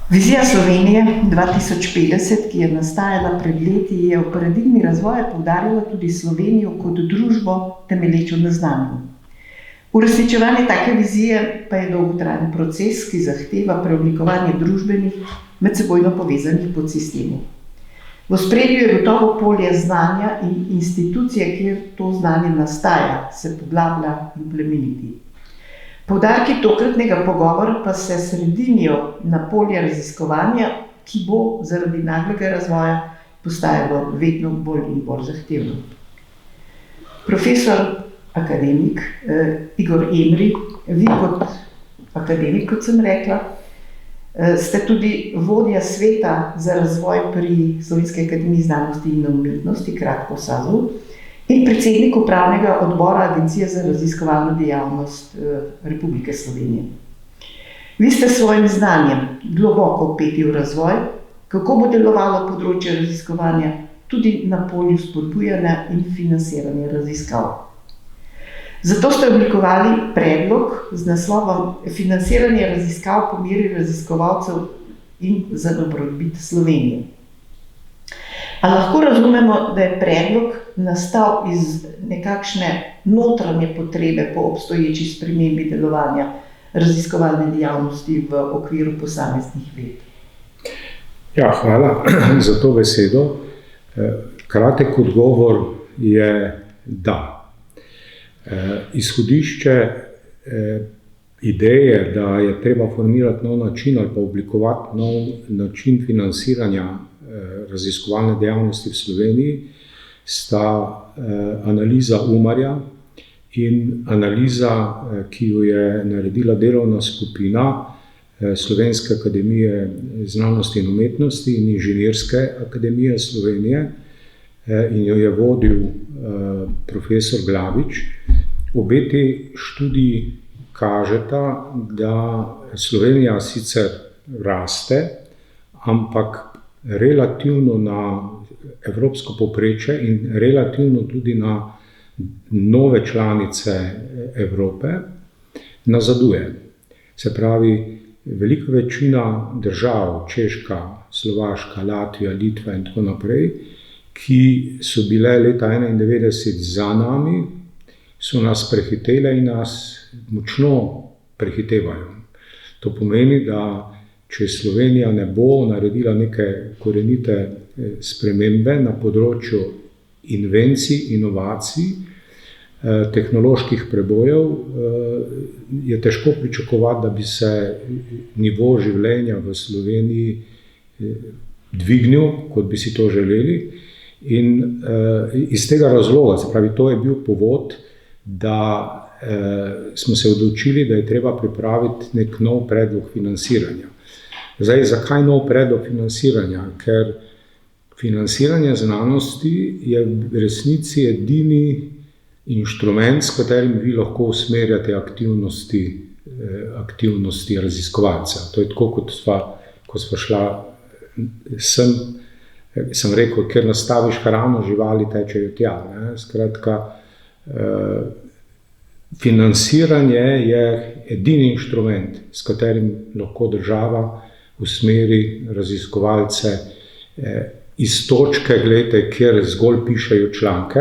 Vizija Slovenije 2050, ki je nastajala pred leti, je v paradigmi razvoja poudarjala tudi Slovenijo kot družbo temelječo na znanju. Uresničevanje take vizije pa je dolgotrajen proces, ki zahteva preoblikovanje družbenih, medsebojno povezanih podsistemov. V ospredju je gotovo polje znanja in institucije, kjer to znanje nastaja, se poglablja in plemeniti. Poudarki tokratnega pogovora pa se sredinijo na polje raziskovanja, ki bo zaradi naglega razvoja postajalo vedno bolj in bolj zahtevno. Profesor akademik Igor Emri, vi kot akademik, kot sem rekla, ste tudi vodja sveta za razvoj pri Slovenski akademiji znanosti in umetnosti, kratko SAZU, in predsednik upravnega odbora Agencije za raziskovalno dejavnost Republike Slovenije. Vi ste s svojim znanjem globoko vpeti v razvoj, kako bo delovalo področje raziskovanja tudi na polju spodbujanja in financiranja raziskav. Zato ste oblikovali predlog z naslovom Financiranje raziskav po meri raziskovalcev in za dobrobit Slovenije. A lahko razumemo, da je predlog nastal iz nekakšne notranje potrebe po obstoječi spremembi delovanja raziskovalne dejavnosti v okviru posameznih let? Ja, hvala za to besedo. Kratek odgovor je da. Izhodišče ideje, da je treba formirati nov način ali pa oblikovati nov način financiranja raziskovalne dejavnosti v Sloveniji, sta analiza Umarja in analiza, ki jo je naredila delovna skupina Slovenske akademije znanosti in umetnosti in Inženirske akademije Slovenije, in jo je vodil profesor Glavič. Obe te študiji kažeta, da Slovenija sicer raste, ampak relativno na evropsko povprečje in relativno tudi na nove članice Evrope nazaduje. Se pravi, velika večina držav, Češka, Slovaška, Latvija, Litva in tako naprej, ki so bile leta 1991 za nami, so nas prehitele in nas močno prehitevajo. To pomeni, da če Slovenija ne bo naredila neke korenite spremembe na področju invencij, inovacij, tehnoloških prebojev, je težko pričakovati, da bi se nivo življenja v Sloveniji dvignil, kot bi si to želeli. In iz tega razloga, se pravi, to je bil povod, da smo se odločili, da je treba pripraviti nek nov predlog financiranja. Zdaj, zakaj nov predlog financiranja? Ker financiranje znanosti je v resnici edini inštrument, s katerim vi lahko usmerjate aktivnosti raziskovalca. To je tako, ko sva šla sem rekel, ker nastaviš hrano, živali tečejo tja. Skratka, financiranje je edini inštrument, s katerim lahko država usmeri raziskovalce iz točke, kjer zgolj pišejo članke,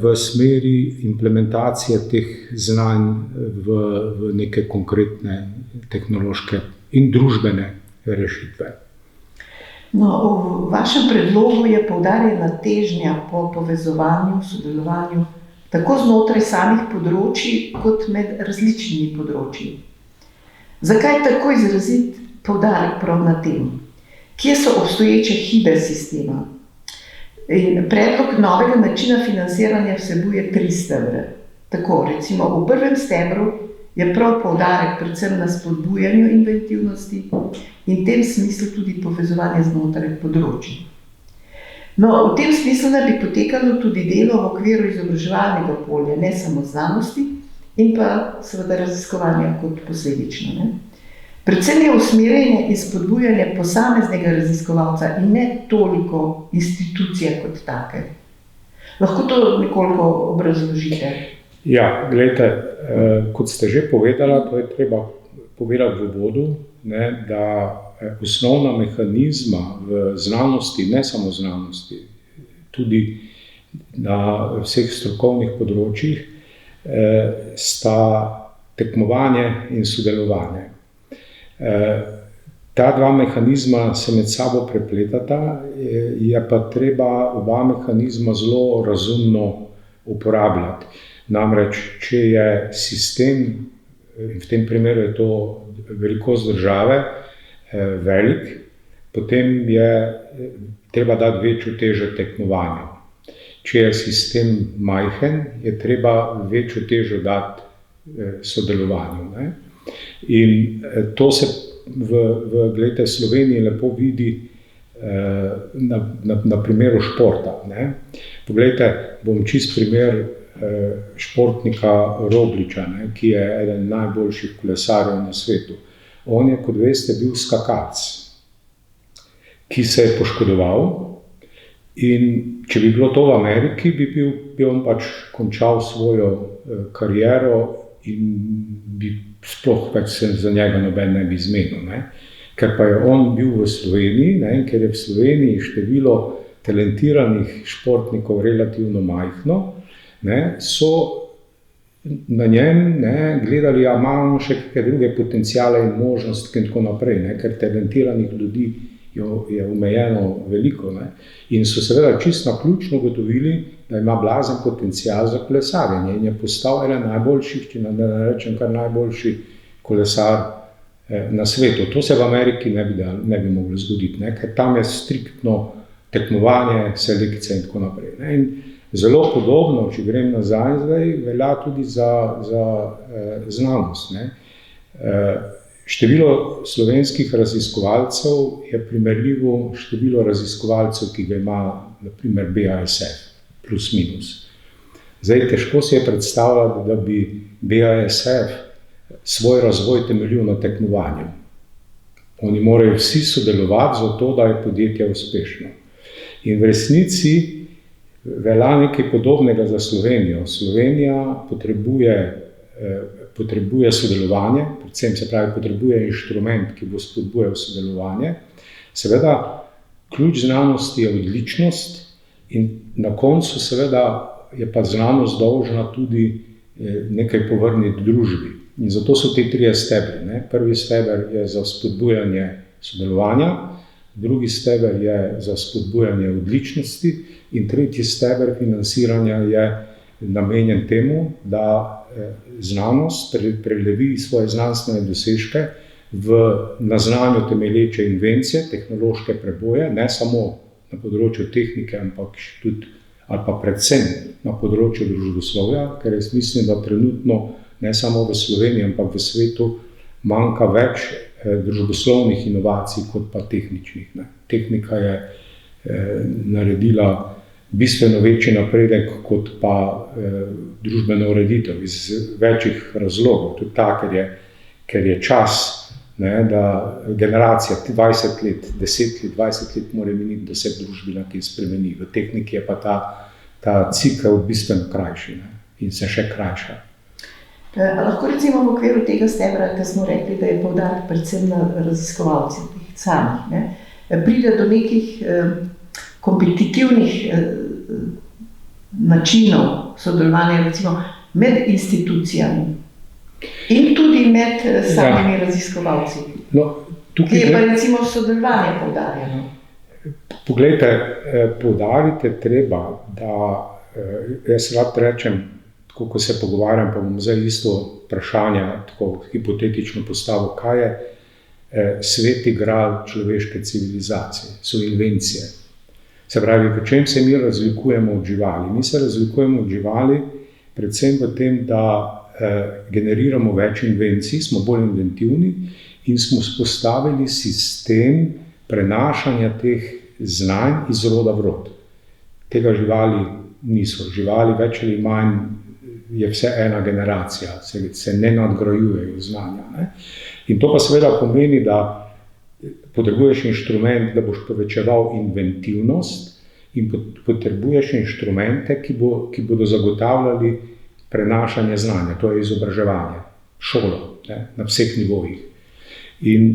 v smeri implementacije teh znanj v neke konkretne tehnološke in družbene rešitve. No, v vašem predlogu je poudarjena težnja po povezovanju, sodelovanju, tako znotraj samih področij, kot med različnimi področji. Zakaj tako izrazit poudarek prav na tem? Kje so obstoječe hibe sistema? In predlog novega načina financiranja vsebuje 3 stebre. Tako, recimo, v prvem stebru je prav poudarek predvsem na spodbujanju inventivnosti in v tem smislu tudi povezovanje znotraj področij. No, v tem smislu naj bi potekalo tudi delo v okviru izobraževalnega polja, ne samo znanosti in pa seveda raziskovanja kot posledično. Predvsem je usmerjanje in spodbujanje posameznega raziskovalca in ne toliko institucije kot take. Lahko to nekoliko obrazložite? Ja, glejte, kot ste že povedala, to je treba povedati v uvodu, ne, da osnovna mehanizma v znanosti, ne samo znanosti, tudi na vseh strokovnih področjih, sta tekmovanje in sodelovanje. Ta dva mehanizma se med sabo prepletata, je pa treba oba mehanizma zelo razumno uporabljati. Namreč, če je sistem, v tem primeru je to velikost države, velik, potem je treba dati večjo težo tekmovanju. Če je sistem majhen, je treba večjo težo dati sodelovanju. Ne? In to se v Sloveniji lepo vidi na primeru športa. Ne? Poglejte, bom čist primer športnika Rogliča, ne, ki je eden najboljših kolesarjev na svetu. On je, kot veste, bil skakalec, ki se je poškodoval, in če bi bilo to v Ameriki, bi on pač končal svojo kariero in bi sploh več se za njega noben ne bi zmenil. Ne. Ker pa je on bil v Sloveniji, ne, ker je v Sloveniji število talentiranih športnikov relativno majhno, ne, so na njem gledali, a imamo še kakšne druge potenciale in možnosti in tako naprej, ne, ker talentiranih ljudi je omejeno veliko. Ne, in so seveda čisto naključno ugotovili, da ima blazen potencial za kolesarjenje in je postal eden najboljših, če ne rečem kar najboljši kolesar na svetu. To se v Ameriki ne bi moglo zgoditi, ne, ker tam je striktno tekmovanje, selekcija in tako naprej. Ne, in zelo podobno, če grem nazaj zdaj, velja tudi za znanost. Ne. Število slovenskih raziskovalcev je primerljivo število raziskovalcev, ki ga ima na primer BASF, plus minus. Zdaj, težko si je predstavljati, da bi BASF svoj razvoj temeljil na tekmovanju. Oni morajo vsi sodelovati za to, da je podjetje uspešno. In v resnici velja nekaj podobnega za Slovenijo. Slovenija potrebuje sodelovanje, predvsem se pravi, potrebuje inštrument, ki bo spodbujal sodelovanje. Seveda, ključ znanosti je odličnost in na koncu seveda je pa znanost dolžna tudi nekaj povrniti družbi. In zato so te trije stebri. Ne. Prvi steber je za spodbujanje sodelovanja, drugi steber je za spodbujanje odličnosti in tretji steber financiranja je namenjen temu, da znanost prelevi svoje znanstvene dosežke na znanju temelječe invencije, tehnološke preboje, ne samo na področju tehnike, ampak tudi ali pa predvsem na področju družboslovja, ker jaz mislim, da trenutno ne samo v Sloveniji, ampak v svetu manjka več družboslovnih inovacij kot pa tehničnih. Ne. Tehnika je naredila bistveno večji napredek kot pa družbena ureditev iz večjih razlogov. Tudi ta, ker je čas, ne, da generacija 20 let, 10 let, 20 let mora miniti, da se družbina kaj spremeni. V tehniki je pa ta cikel bistveno krajši, ne, in se še krajša. Lahko recimo v okviru tega stebra, ki smo rekli, da je poudarek predvsem na raziskovalcih samih, ne, pride do nekih kompetitivnih načinov sodelovanja, recimo med institucijami in tudi med samimi raziskovalci. No, tukaj je pa recimo sodelovanje poudarjeno. Poglejte, poudarite treba, da jaz rad rečem, tako ko se pogovarjam, pa bom zdaj isto vprašanje tako hipotetično postavil, kaj je sveti gral človeške civilizacije, so invencije. Se pravi, v čem se mi razlikujemo od živali? Mi se razlikujemo od živali predvsem v tem, da generiramo več invencij, smo bolj inventivni in smo vzpostavili sistem prenašanja teh znanj iz roda v rod. Tega živali niso. Živali več ali manj je vse ena generacija, se ne nadgrajujejo znanja. Ne? In to pa seveda pomeni, da potrebuješ inštrument, da boš povečeval inventivnost in potrebuješ inštrumente, ki bodo zagotavljali prenašanje znanja, to je izobraževanje, šolo, ne, na vseh nivojih. In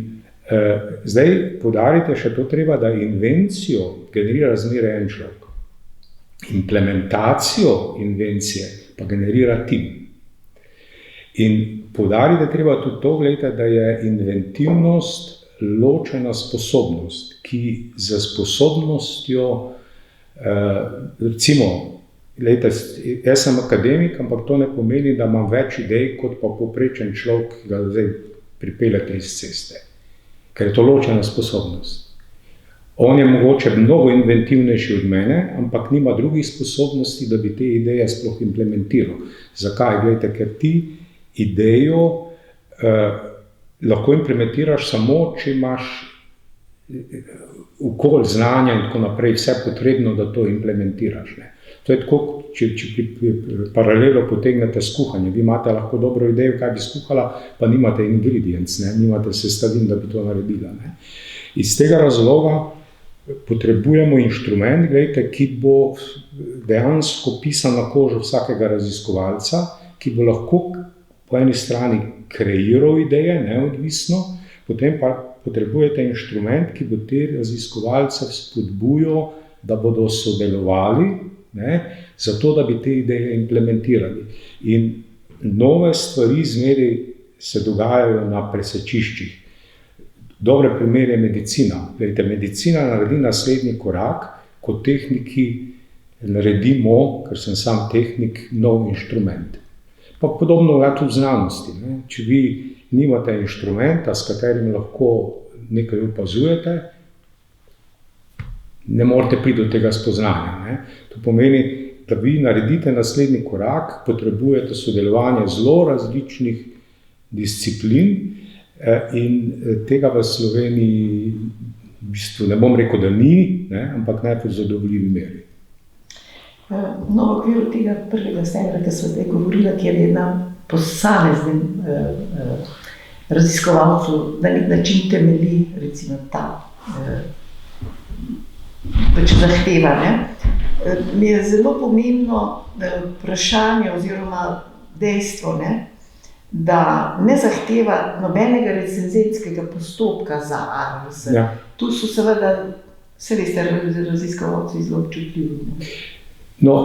Zdaj poudarite še to treba, da invencijo generira zmeraj en človek. Implementacijo invencije pa generira tim. In poudarite treba tudi to, gledajte, da je inventivnost ločena sposobnost, ki za sposobnostjo, recimo, gledajte, jaz sem akademik, ampak to ne pomeni, da imam več idej kot pa povprečen človek, ki ga zdaj pripeljete iz ceste. Ker je to ločena sposobnost. On je mogoče mnogo inventivnejši od mene, ampak nima drugih sposobnosti, da bi te ideje sploh implementiral. Zakaj? Gledajte, ker ti idejo lahko implementiraš samo, če imaš okolj znanja in tako naprej, vse potrebno, da to implementiraš. Ne. To je tako, če paralelo potegnete s kuhanjem. Vi imate lahko dobro idejo, kaj bi skuhala, pa nimate ingredients, ne, nimate sestavin, da bi to naredila. Ne. Iz tega razloga potrebujemo inštrument, gledajte, ki bo dejansko pisan na kožo vsakega raziskovalca, ki bo lahko po eni strani kreiral ideje, neodvisno, potem pa potrebujete inštrument, ki bo te raziskovalce spodbujal, da bodo sodelovali, ne, zato da bi te ideje implementirali. In nove stvari zmeraj se dogajajo na presečiščih. Dober primer je medicina. Gledajte, medicina naredi naslednji korak, ko tehniki naredimo, ker sem sam tehnik, nov inštrument. Pa podobno je tudi v znanosti. Ne? Če vi nimate inštrumenta, s katerim lahko nekaj opazujete, ne morete priti do tega spoznanja. Ne? To pomeni, da vi naredite naslednji korak, potrebujete sodelovanje zelo različnih disciplin in tega v Sloveniji v bistvu ne bom rekel, da ni, ne? Ampak najbolj zadovoljivi meri. No, v okviru tega prvega stebra, ki smo zdaj govorili, kjer je na posameznem raziskovalcu na nek način temelji, recimo ta zahteva, ne? Mi je zelo pomembno vprašanje oziroma dejstvo, ne? Da ne zahteva nobenega recenzentskega postopka za ARS. Ja. Tu so seveda, vse veste, raziskovalci zelo občutljivi. No,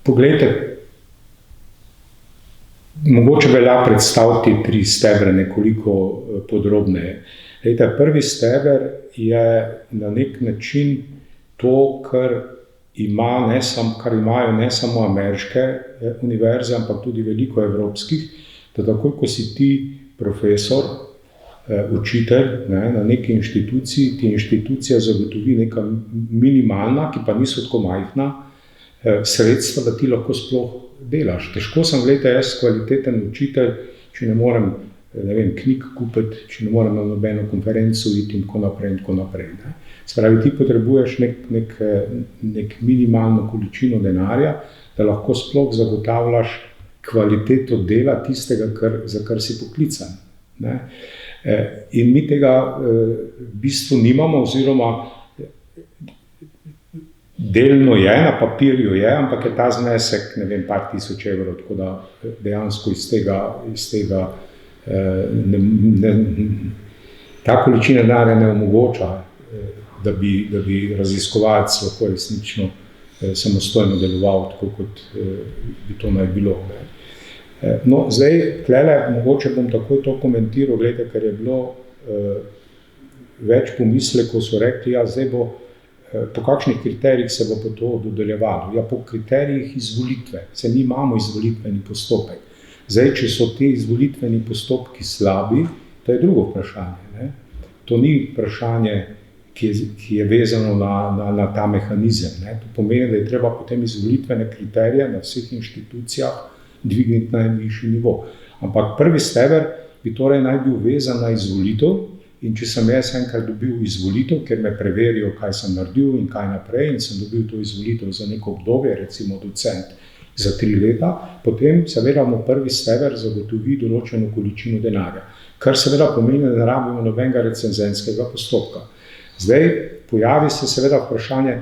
poglejte, mogoče velja predstaviti 3 stebre nekoliko podrobneje. Lejte, prvi steber je na nek način to, kar imajo ne samo ameriške univerze, ampak tudi veliko evropskih, da takoj, ko si ti profesor, učitelj, ne, na neki inštituciji, ti inštitucija zagotovi neka minimalna, ki pa niso tako majhna, sredstva, da ti lahko sploh delaš. Težko sem, gledajte, jaz kvaliteten učitelj, če ne morem, knjig kupiti, če ne morem na nobeno konferenco iti in tako naprej. Ne. Spravi, ti potrebuješ nek minimalno količino denarja, da lahko sploh zagotavljaš kvaliteto dela tistega, za kar si poklican. Ne. In mi tega v bistvu nimamo, oziroma delno je, na papirju je, ampak je ta znesek, par tisoč evrov, tako da dejansko iz tega ta količina denarja ne omogoča, da bi raziskovalec lahko resnično samostojno deloval, tako kot bi to naj bilo. No, zdaj, tlele, mogoče bom takoj to komentiral, gledajte, ker je bilo več pomislekov, so rekli, ja, zdaj bo, po kakšnih kriterijih se bo pa to dodeljevalo. Ja, po kriterijih izvolitve, se mi imamo izvolitveni postopek. Zdaj, če so ti izvolitveni postopki slabi, to je drugo vprašanje. Ne? To ni vprašanje, ki je vezano na ta mehanizem. Ne? To pomeni, da je treba potem izvolitvene kriterije na vseh inštitucijah dvigniti na najvišji nivo. Ampak prvi steber bi torej naj bil vezan na izvolitev, in če sem jaz enkrat dobil izvolitev, ker me preverijo, kaj sem naredil in kaj naprej, in sem dobil to izvolitev za neko obdobje, recimo docent za 3 leta, potem seveda mu prvi steber zagotovi določeno količino denarja, kar seveda pomeni, da ne rabimo nobenega recenzentskega postopka. Zdaj pojavi se seveda vprašanje,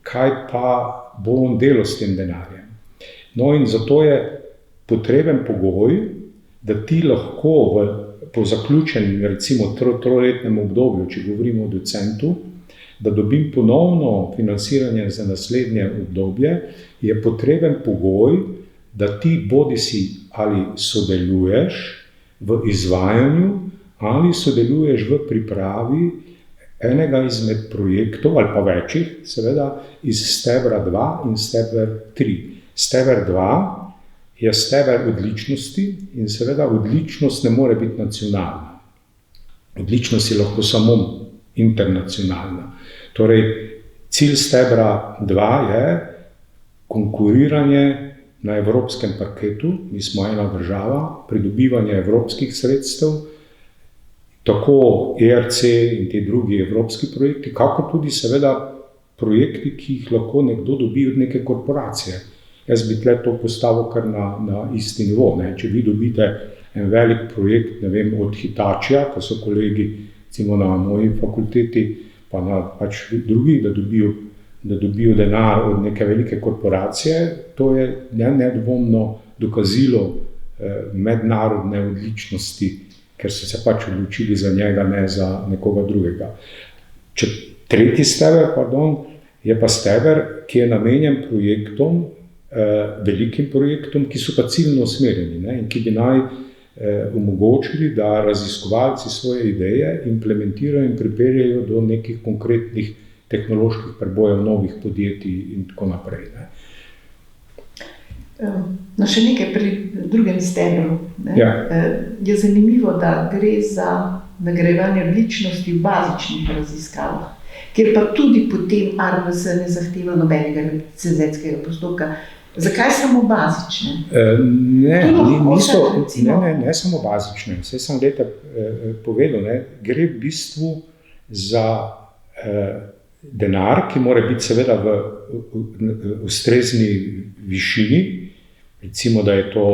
kaj pa bo on delal s tem denarjem. No in zato je potreben pogoj, da ti lahko v po zaključenem, recimo troletnem obdobju, če govorimo o docentu, da dobim ponovno financiranje za naslednje obdobje, je potreben pogoj, da ti bodisi ali sodeluješ v izvajanju ali sodeluješ v pripravi enega izmed projektov, ali pa večjih, seveda, iz stebra 2 in stebra 3. Steber 2 je steber odličnosti in seveda odličnost ne more biti nacionalna. Odličnost je lahko samo internacionalna. Torej, cilj stebra 2 je konkuriranje na evropskem parketu, mi smo ena država, pridobivanje evropskih sredstev, tako ERC in te drugi evropski projekti, kako tudi seveda projekti, ki jih lahko nekdo dobi od neke korporacije. Jaz bi tle to postavil kar na isti nivo. Ne? Če vi dobite en velik projekt, ne vem, od Hitačija, ko so kolegi recimo na moji fakulteti, pa na pač drugih, da dobijo denar od neke velike korporacije, to je nedvomno dokazilo mednarodne odličnosti, ker so se pač odločili za njega, ne za nekoga drugega. Tretji steber, je pa steber, ki je namenjen projektom, velikim projektom, ki so pa ciljno usmerjeni, ne, in ki bi naj omogočili, da raziskovalci svoje ideje implementirajo in pripeljejo do nekih konkretnih tehnoloških prebojev novih podjetij in tako naprej. Ne. No, še nekaj pri drugem stebru. Ja. Je zanimivo, da gre za nagrajevanje odličnosti v bazičnih raziskavah, kjer pa tudi potem ARVS ne zahteva nobenega recenzentskega postopka. Zakaj samo bazične? Ne samo bazične. Saj sem leta povedal, ne, gre v bistvu za denar, ki mora biti seveda v ustrezni višini. Recimo, da je to,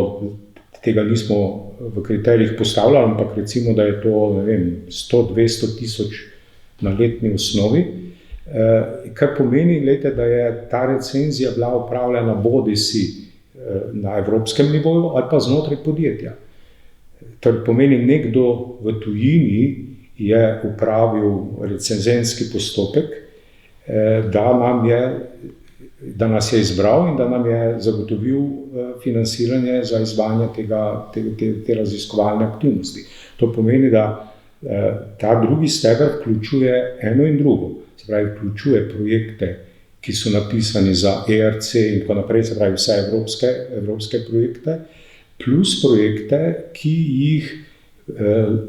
tega nismo v kriterijih postavljali, ampak recimo, da je to, ne vem, 100-200 tisoč na letni osnovi, kar pomeni, da je ta recenzija bila upravljena bodisi na evropskem nivoju ali pa znotraj podjetja. To pomeni, nekdo v tujini je upravil recenzentski postopek, da nas je izbral in da nam je zagotovil financiranje za izvajanje te raziskovalne aktivnosti. To pomeni, da ta drugi steber vključuje eno in drugo. Se pravi, vključuje projekte, ki so napisani za ERC in tako naprej, se pravi vse evropske projekte, plus projekte, ki jih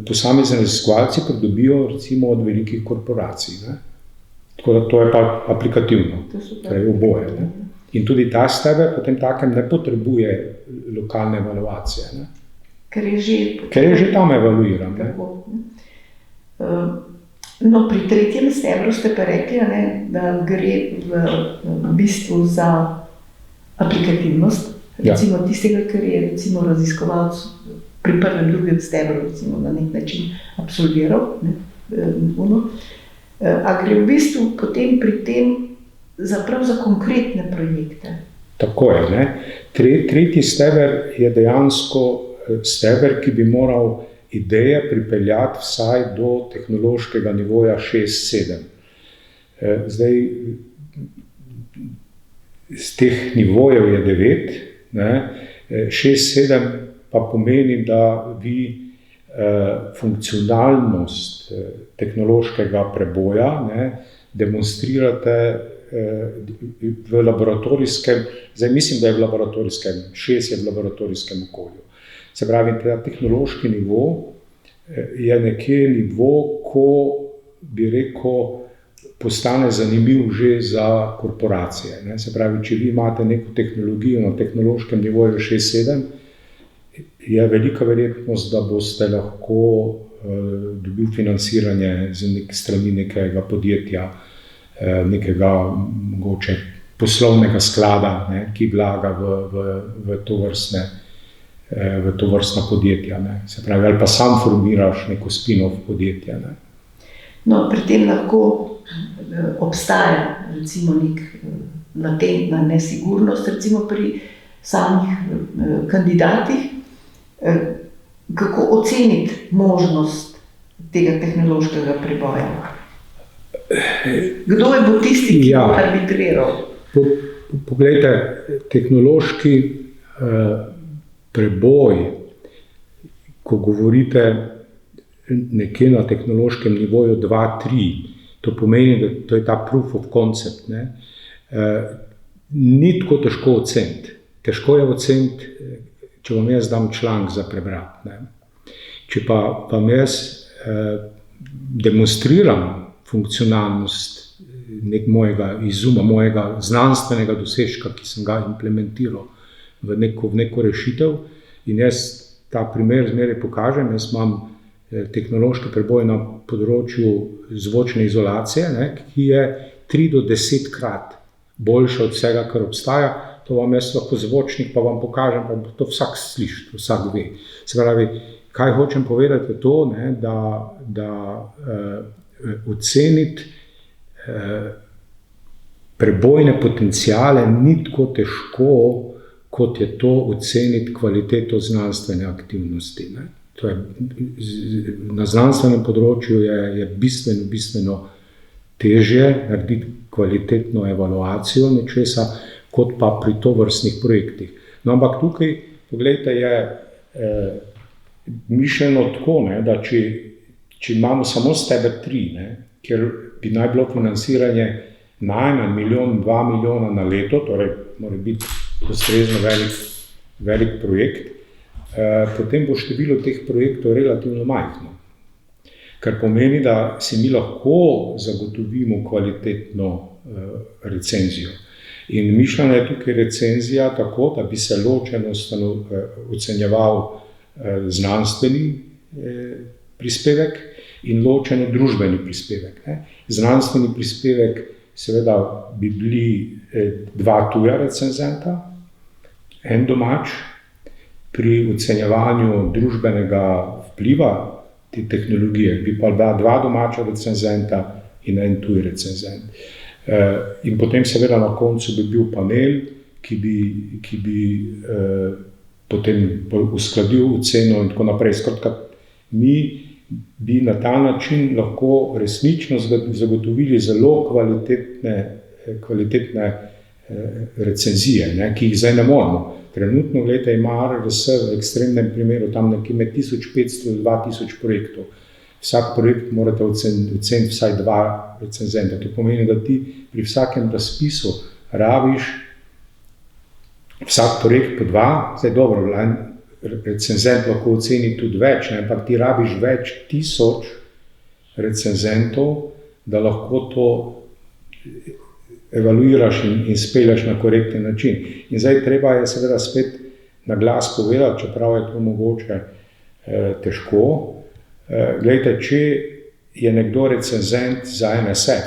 posamezni raziskovalci pridobijo recimo od velikih korporacij. Ne? Tako da to je pa aplikativno, torej oboje. Ne? In tudi ta steber potem takem ne potrebuje lokalne evaluacije. Ne? Ker je že tam evaluiran. No, pri tretjem stebru ste pa rekli, ne, da gre v bistvu za aplikativnost, recimo tistega, kar je recimo raziskovalec pri prvem, drugem stebru recimo na nek način absolviral. A gre v bistvu potem pri tem prav za konkretne projekte? Tako je. Ne? Tretji steber je dejansko steber, ki bi moral ideje pripeljati vsaj do tehnološkega nivoja 6-7. Zdaj, z teh nivojev je 9, 6-7 pa pomeni, da vi funkcionalnost tehnološkega preboja demonstrirate v laboratorijskem, zdaj mislim, da je v laboratorijskem, 6 je v laboratorijskem okolju. Se pravi, ta tehnološki nivo je nekje nivo, ko bi rekel, postane zanimiv že za korporacije. Ne? Se pravi, če vi imate neko tehnologijo na tehnološkem nivoju 6-7, je velika verjetnost, da boste lahko dobil financiranje z strani nekega podjetja, nekega mogoče poslovnega sklada, ne? Ki vlaga v to vrstna podjetja. Ne? Se pravi, ali pa sam formiraš neko spin-off podjetja. Ne? No, pri tem lahko obstaja recimo nek latentna nesigurnost, recimo pri samih kandidatih. kako oceniti možnost tega tehnološkega preboja? Kdo je bo tisti, ki bo arbitriral? Poglejte, tehnološki preboj, ko govorite nekje na tehnološkem nivoju 2-3, to pomeni, da to je ta proof of concept, ne? Ni tako težko oceniti. Težko je oceniti, če vam jaz dam članek za prebrati. Ne? Če pa vam jaz demonstriram funkcionalnost mojega izuma, mojega znanstvenega dosežka, ki sem ga implementiral v neko rešitev, in jaz ta primer zmeraj pokažem. Jaz imam tehnološki preboj na področju zvočne izolacije, ne, ki je 3 do 10 krat boljša od vsega, kar obstaja. To vam jaz lahko zvočnik, pa vam pokažem, pa to vsak sliši, vsak ve. Se pravi, kaj hočem povedati je to, ne, da oceniti prebojne potenciale ni tako težko, kot je to oceniti kvaliteto znanstvene aktivnosti. Ne. To je, na znanstvenem področju je bistveno težje narediti kvalitetno evaluacijo nečesa, kot pa pri tovrstnih projektih. No, ampak tukaj, poglejte, je mišljeno tako, ne, da če imamo samo steber 3, ne, kjer bi naj bilo financiranje najmanj 1 milijon, 2 milijona na leto, torej mora biti ustrezno velik projekt, potem bo število teh projektov relativno majhno. Kar pomeni, da si mi lahko zagotovimo kvalitetno recenzijo. In mišljena je tukaj recenzija tako, da bi se ločeno ocenjeval znanstveni prispevek in ločeno družbeni prispevek. Ne. Znanstveni prispevek seveda bi bili 2 tuja recenzenta, en domač. Pri ocenjevanju družbenega vpliva te tehnologije bi pa 2 domača recenzenta in en tuj recenzent. In potem seveda na koncu bi bil panel, ki bi potem uskladil oceno in tako naprej. Skratka, mi bi na ta način lahko resnično zagotovili zelo kvalitetne recenzije, ne, ki jih zdaj ne moremo. Trenutno, gledajte, ima ARRS v ekstremnem primeru tam nekje med 1500 do 2000 projektov. Vsak projekt morate oceniti vsaj 2 recenzenta. To pomeni, da ti pri vsakem razpisu rabiš vsak projekt po 2, zdaj dobro, recenzent lahko oceni tudi več, ne, ampak ti rabiš več 1000 recenzentov, da lahko to evaluiraš in spelješ na korekten način. In zdaj treba je seveda spet na glas povedati, čeprav je to mogoče težko. Glejte, če je nekdo recenzent za NSF,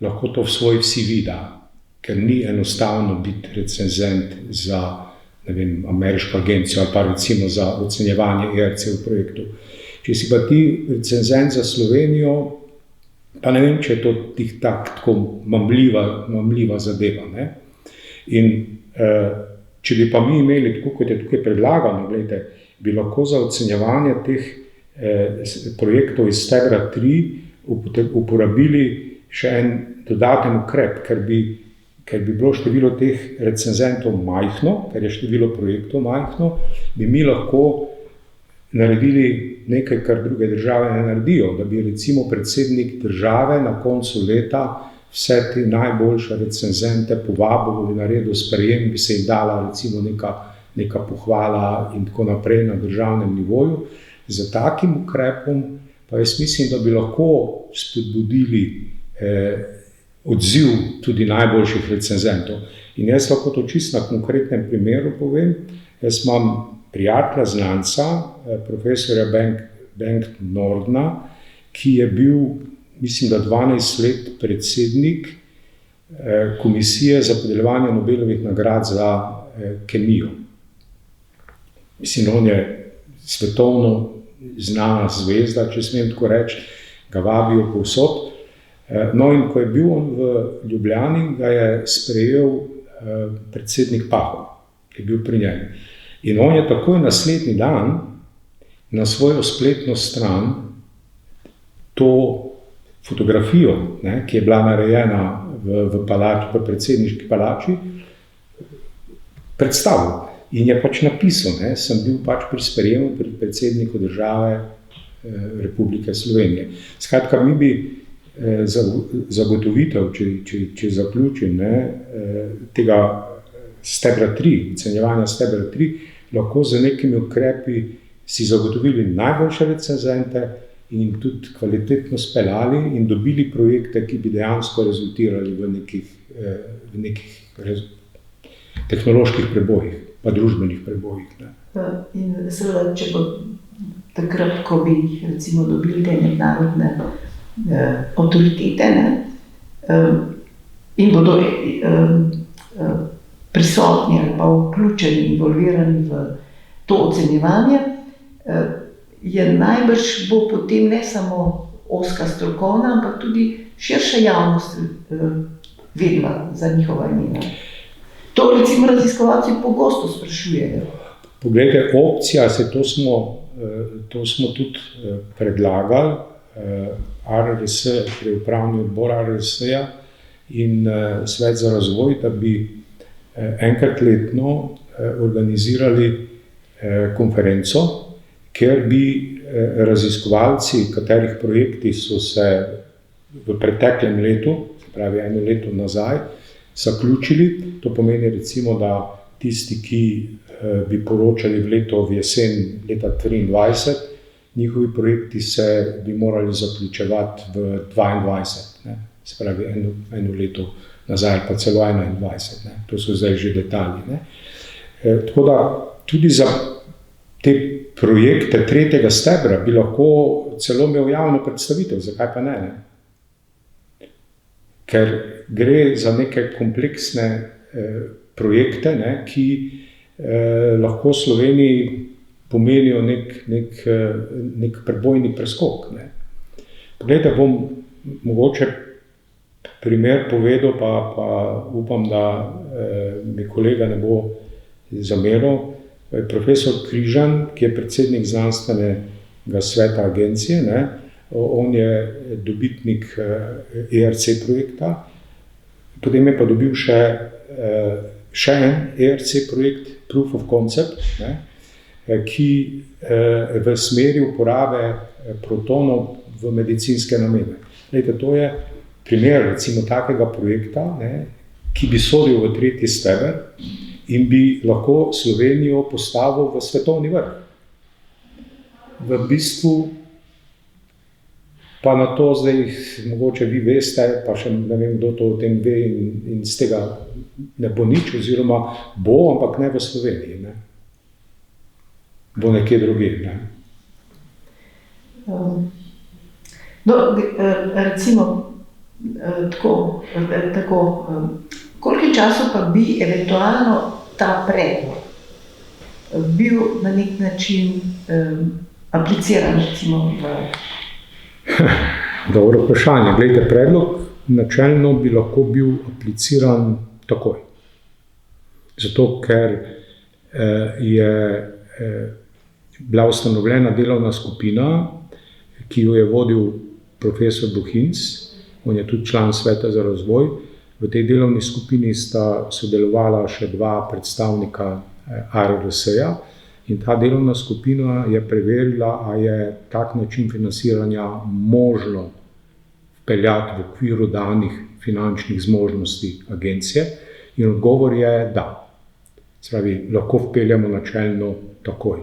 lahko to v svoj CV da, ker ni enostavno biti recenzent za, ne vem, ameriško agencijo ali pa recimo za ocenjevanje ERC-ov projektov. Če si pa ti recenzent za Slovenijo, pa ne vem, če je to tako mamljiva zadeva. Ne? In če bi pa mi imeli, tako kot je tukaj predlagano, gledajte, bi lahko za ocenjevanje teh projektov iz stebra 3 uporabili še en dodaten ukrep, ker bi bilo število teh recenzentov majhno, ker je število projektov majhno, bi mi lahko naredili nekaj, kar druge države ne naredijo, da bi recimo predsednik države na koncu leta vse te najboljše recenzente povabil in naredil sprejem, bi se jim dala recimo neka pohvala in tako naprej na državnem nivoju. Za takim ukrepom pa jaz mislim, da bi lahko spodbudili odziv tudi najboljših recenzentov. In jaz lahko to čisto na konkretnem primeru povem. Jaz imam prijatelja, znanca, profesorja Bengt Nordna, ki je bil, mislim, da 12 let predsednik komisije za podeljevanje Nobelovih nagrad za kemijo. Mislim, on je svetovno znana zvezda, če smem tako reči, ga vabijo povsod. No, in ko je bil on v Ljubljani, ga je sprejel predsednik Pahor, ki je bil pri njem. In on je takoj naslednji dan na svojo spletno stran to fotografijo, ne, ki je bila narejena v predsedniški palači, predstavil. In je pač napisal, ne, sem bil pač pri sprejemu pri predsedniku države Republike Slovenije. Skratka, mi bi zagotovitev, če zaključim, ne, tega stebra 3, ocenjevanja stebra 3, lahko z nekimi ukrepi si zagotovili najboljše recenzente in tudi kvalitetno speljali in dobili projekte, ki bi dejansko rezultirali v nekih tehnoloških prebojih, pa družbenih prebojih. Ne. In seveda, če bo takrat, ko bi recimo dobili te mednarodne avtoritete, ne, in bodo prisotni ali pa vključeni, involvirani v to ocenjevanje, je najbrž bo potem ne samo ozka strokovna, ampak tudi širša javnost vedela za njihova imena. To recimo raziskovalci pogosto sprašujejo. Poglejte, opcija, to smo tudi predlagali, ARRS, torej upravni odbor ARRS-ja in Svet za razvoj, da bi enkrat letno organizirali konferenco, kjer bi raziskovalci, katerih projekti so se v preteklem letu, se pravi eno leto nazaj, zaključili. To pomeni recimo, da tisti, ki bi poročali v jesen leta 2023, njihovi projekti bi morali zaključevati v 2022, ne? Se pravi eno leto nazaj, pa celo 2021. Ne? To so zdaj že detalji. Ne? Tako da tudi za te projekte tretjega stebra bi lahko celo imel javno predstavitev, zakaj pa ne? Ker gre za neke kompleksne projekte, ne, ki lahko Sloveniji pomenijo nek prebojni preskok. Ne. Poglejte, bom mogoče primer povedal, pa upam, da mi kolega ne bo zameril. Profesor Križan, ki je predsednik znanstvenega sveta agencije, ne, on je dobitnik ERC projekta, potem je pa dobil še en ERC projekt, Proof of Concept, ne, ki v smeri uporabe protonov v medicinske namene. Lejte, to je primer recimo takega projekta, ne, ki bi sodil v tretji steber in bi lahko Slovenijo postavil v svetovni vrh. V bistvu pa na to zdaj, mogoče vi veste, pa še ne vem, kdo to o tem ve in z tega ne bo nič, oziroma bo, ampak ne v Sloveniji, ne. Bo nekje drugje, ne. Recimo, tako, koliko časa pa bi eventualno ta predlog bil na nek način apliciran, recimo v... Dobro vprašanje. Glejte, predlog načelno bi lahko bil apliciran takoj. Zato, ker je bila ustanovljena delovna skupina, ki jo je vodil profesor Bohinc, on je tudi član Sveta za razvoj. V tej delovni skupini sta sodelovala še dva predstavnika ARRS-ja. In ta delovna skupina je preverila, a je tak način financiranja možno vpeljati v okviru danih finančnih zmožnosti agencije. In odgovor je da. Se pravi, lahko vpeljamo načelno takoj.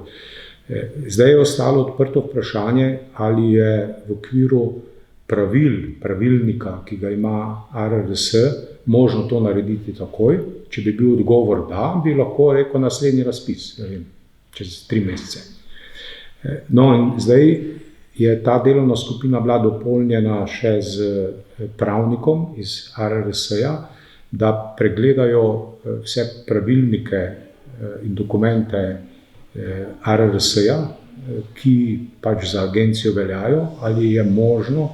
Zdaj je ostalo odprto vprašanje, ali je v okviru pravilnika, ki ga ima ARRS, možno to narediti takoj. Če bi bil odgovor da, bi lahko rekel naslednji razpis, čez 3 mesece. No, in zdaj je ta delovna skupina bila dopolnjena še z pravnikom iz ARRS-ja, da pregledajo vse pravilnike in dokumente ARRS-ja, ki pač za agencijo veljajo, ali je možno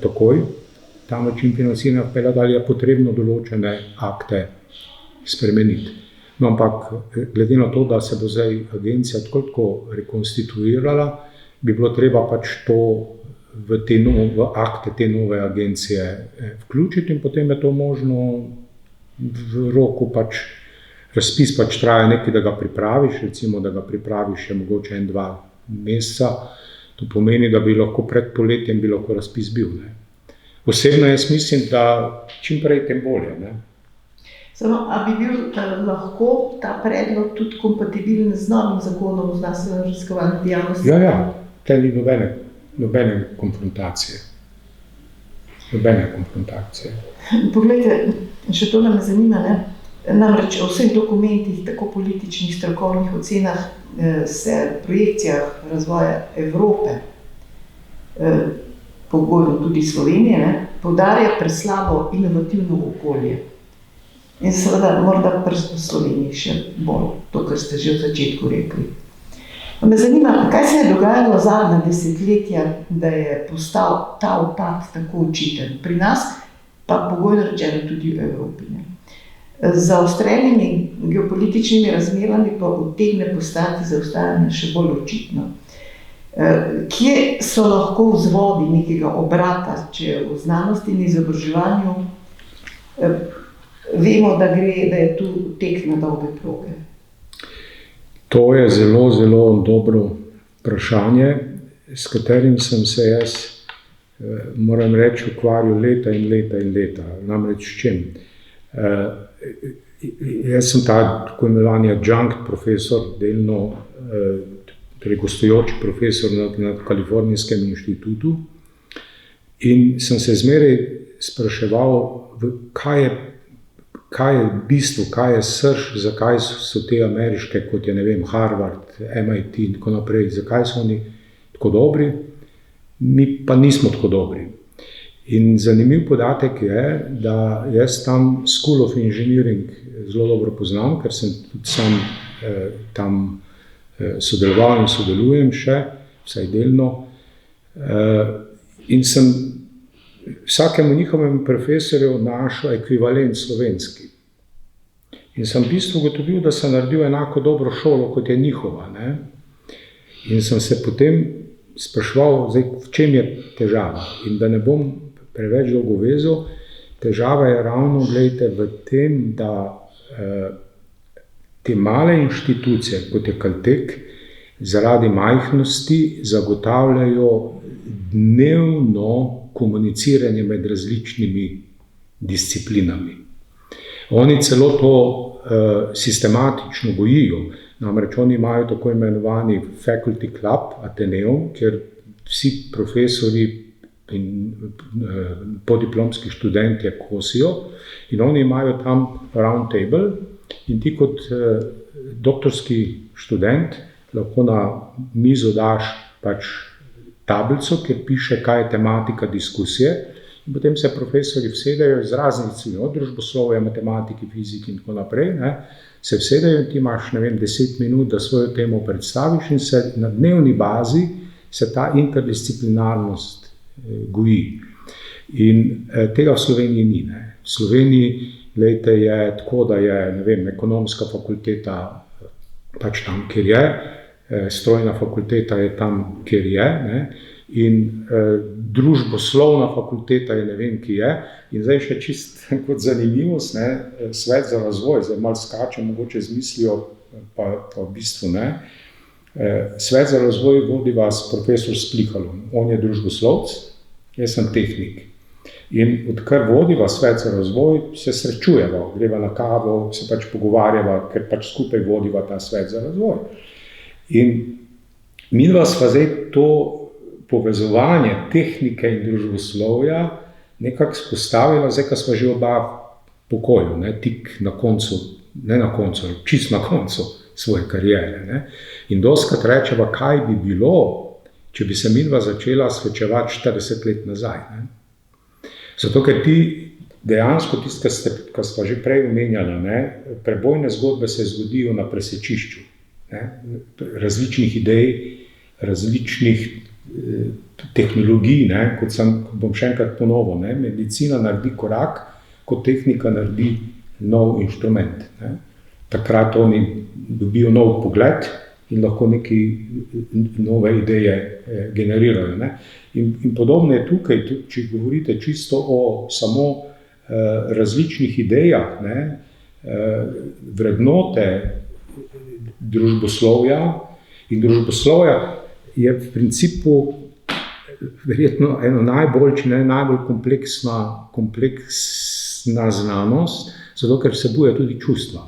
takoj ta način financiranja vpeljati, ali je potrebno določene akte spremeniti. No, ampak glede na to, da se bo zdaj agencija tako rekonstituirala, bi bilo treba pač to v akte te nove agencije vključiti in potem je to možno v roku pač, razpis pač traja nekaj, da ga pripraviš, recimo, da ga pripraviš še mogoče 1-2 meseca, to pomeni, da bi lahko pred poletjem bi lahko razpis bil, ne. Osebno jaz mislim, da čim prej, tem bolje, ne. Samo, a bi bil lahko ta predlog tudi kompatibilen z novim zakonom o znanstveno-raziskovalni dejavnosti? Ja, te ni nobene konfrontacije. Poglejte, še to me zanima, ne? Namreč o vseh dokumentih, tako političnih, strokovnih ocenah, se projekcijah razvoja Evrope, pogojev tudi Slovenije, ne, poudarja preslabo inovativno okolje. In seveda morda pri Sloveniji še bolj, to, kar ste že v začetku rekli. Me zanima, kaj se je dogajalo zadnja desetletja, da je postal ta upad tako očiten? Pri nas, pa pogojno rečeno tudi v Evropi, ne. Z zaostrenimi geopolitičnimi razmerami pa utegne postati zaostajanje še bolj očitno. Kje so lahko vzvodi nekega obrata, če v znanosti in izobraževanju vemo, da je tu tek na dolge proge? To je zelo, zelo dobro vprašanje, s katerim sem se jaz, moram reči, ukvarjal leta in leta. Namreč s čim? Jaz sem ta tako imenovani adjunct profesor, delno gostujoči profesor na Kalifornijskem inštitutu in sem se zmeraj spraševal, kaj je bistvo, kaj je srž, zakaj so te ameriške, kot je, ne vem, Harvard, MIT in tako naprej, zakaj so oni tako dobri, mi pa nismo tako dobri. In zanimiv podatek je, da jaz tam School of Engineering zelo dobro poznam, ker sem tudi sam tam sodeloval in sodelujem še, vsaj delno. In sem vsakemu njihovemu profesorju našel ekvivalent slovenski. In sem v bistvu ugotovil, da sem naredil enako dobro šolo, kot je njihova, ne. In sem se potem spraševal, zdaj, v čem je težava. In da ne bom preveč dolgo vezal, težava je ravno, glejte, v tem, da te male inštitucije, kot je Caltech, zaradi majhnosti zagotavljajo dnevno komuniciranje med različnimi disciplinami. Oni celo to sistematično gojijo, namreč oni imajo tako imenovani Faculty Club, Ateneum, kjer vsi profesori in podiplomski študentje kosijo in oni imajo tam round table in ti kot doktorski študent lahko na mizo daš pač tablico, kjer piše, kaj je tematika diskusije in potem se profesori vsedajo iz raznih ciljev, od družboslovja, matematiki, fiziki in tako naprej, ne, se vsedajo in ti imaš, ne vem, 10 minut, da svojo temo predstaviš in se na dnevni bazi se ta interdisciplinarnost goji. In tega v Sloveniji ni, ne. V Sloveniji, glejte, je tako, da je, ne vem, ekonomska fakulteta pač tam, kjer je, strojna fakulteta je tam, kjer je, ne, in družboslovna fakulteta je ne vem, ki je. In zdaj še čist kot zanimivost, ne, Svet za razvoj, zdaj malo skače, mogoče z mislijo, pa v bistvu ne. Svet za razvoj vodi vas profesor Splihalom, on je družboslovec, jaz sem tehnik. In odkar vodiva Svet za razvoj, se srečujeva, greva na kavo, se pač pogovarjava, ker pač skupaj vodiva ta Svet za razvoj. In midva sva zdaj to povezovanje tehnike in družboslovja nekako spostavila, zdaj, ko sva že oba pokoju, ne, tik na koncu, ne na koncu, čisto na koncu svoje kariere, ne. In dostikrat rečeva, kaj bi bilo, če bi se midva začela srečevati 40 let nazaj, ne. Zato, ker ti dejansko, tisto, kar sva že prej omenjala, ne, prebojne zgodbe se zgodijo na presečišču, ne, različnih idej, različnih tehnologij, ne, kot bom še enkrat ponovil, ne, medicina naredi korak, kot tehnika naredi nov inštrument, ne. takrat oni dobijo nov pogled in lahko neke nove ideje generirajo. Ne? In podobno je tukaj, če govorite čisto o samo različnih idejah, ne? Vrednote družboslovja in družboslovja je v principu verjetno eno najbolj, če ne najbolj kompleksna znanost, zato ker vsebuje tudi čustva.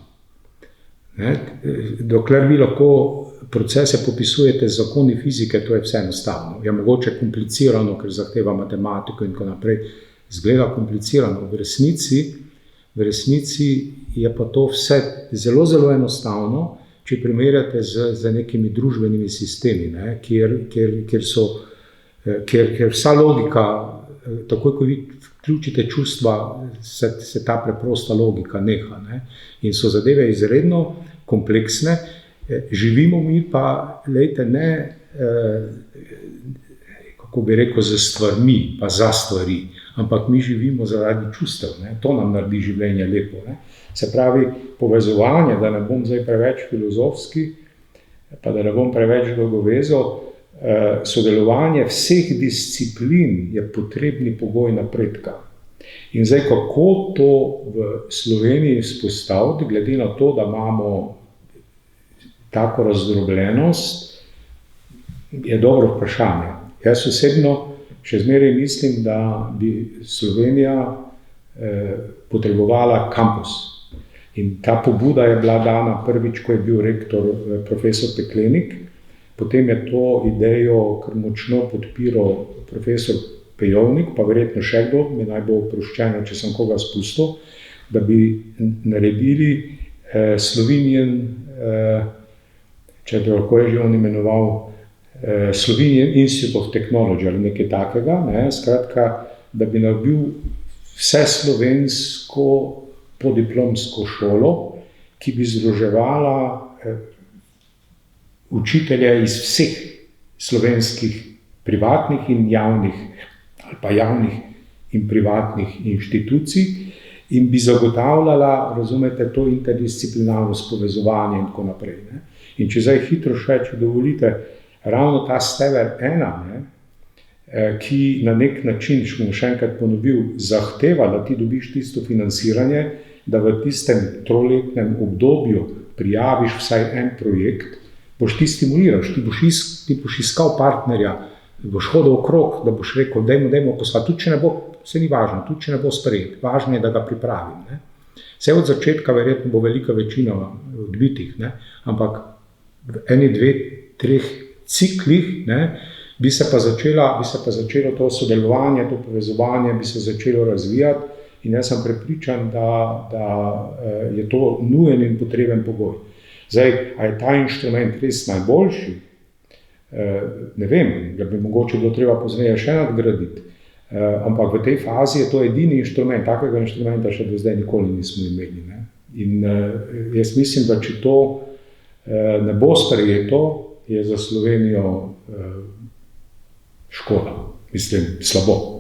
Ne? Dokler vi lahko procese popisujete z zakoni fizike, to je vse enostavno. Je mogoče komplicirano, ker zahteva matematiko in tako naprej. Zgleda komplicirano. V resnici je pa to vse zelo, zelo enostavno, če primerjate z nekimi družbenimi sistemi, ne? Kjer vsa logika, takoj ko vi vključite čustva, se ta preprosta logika neha. Ne? In so zadeve izredno kompleksne. Živimo mi pa, lejte, ne, kako bi rekel, za stvarmi, pa za stvari, ampak mi živimo zaradi čustev. Ne? To nam naredi življenje lepo. Ne? Se pravi, povezovanje, da ne bom zdaj preveč filozofski, pa da ne bom preveč dolgovezal, sodelovanje vseh disciplin je potrebni pogoj napredka. In zdaj, kako to v Sloveniji izpostaviti, glede na to, da imamo tako razdrobljenost, je dobro vprašanje. Jaz osebno še zmeraj mislim, da bi Slovenija potrebovala kampus. In ta pobuda je bila dana prvič, ko je bil rektor profesor Peklenik, potem je to idejo kar močno podpiral profesor Pejovnik, pa verjetno še kdo, mi naj bo oproščeno, če sem koga spustil, da bi naredili Slovenian, če bi lahko je že on imenoval, Slovenian Institute of Technology ali nekaj takega, ne? Skratka, da bi naredil vse slovensko podiplomsko šolo, ki bi združevala učitelje iz vseh slovenskih privatnih in javnih, ali pa javnih in privatnih inštitucij in bi zagotavljala, razumete, to interdisciplinarnost, povezovanje in tako naprej. Ne? In če zdaj hitro še, če dovolite, ravno ta steber 1, ne, ki na nek način, če bom še enkrat ponovil, zahteva, da ti dobiš tisto financiranje, da v tistem 3-letnem obdobju prijaviš vsaj en projekt, boš ti stimuliraš, ti boš iskal partnerja, boš hodil okrog, da boš rekel, dajmo poslati, tudi če ne bo, vse ni važno, tudi če ne bo sprejet, važno je, da ga pripravim. Ne. Vse od začetka verjetno bo velika večina odbitih, ne, ampak v 1, 2, 3 ciklih, ne, bi se pa začelo to sodelovanje, to povezovanje, bi se začelo razvijati in jaz sem prepričan, da je to nujen in potreben pogoj. Zdaj, a je ta inštrument res najboljši? Ne vem, da bi mogoče bilo treba pozneje še nadgraditi, ampak v tej fazi je to edini inštrument, takega inštrumenta še do zdaj nikoli nismo imeli. Ne? In jaz mislim, da če to ne bo sprejeto, je za Slovenijo škoda, mislim, slabo.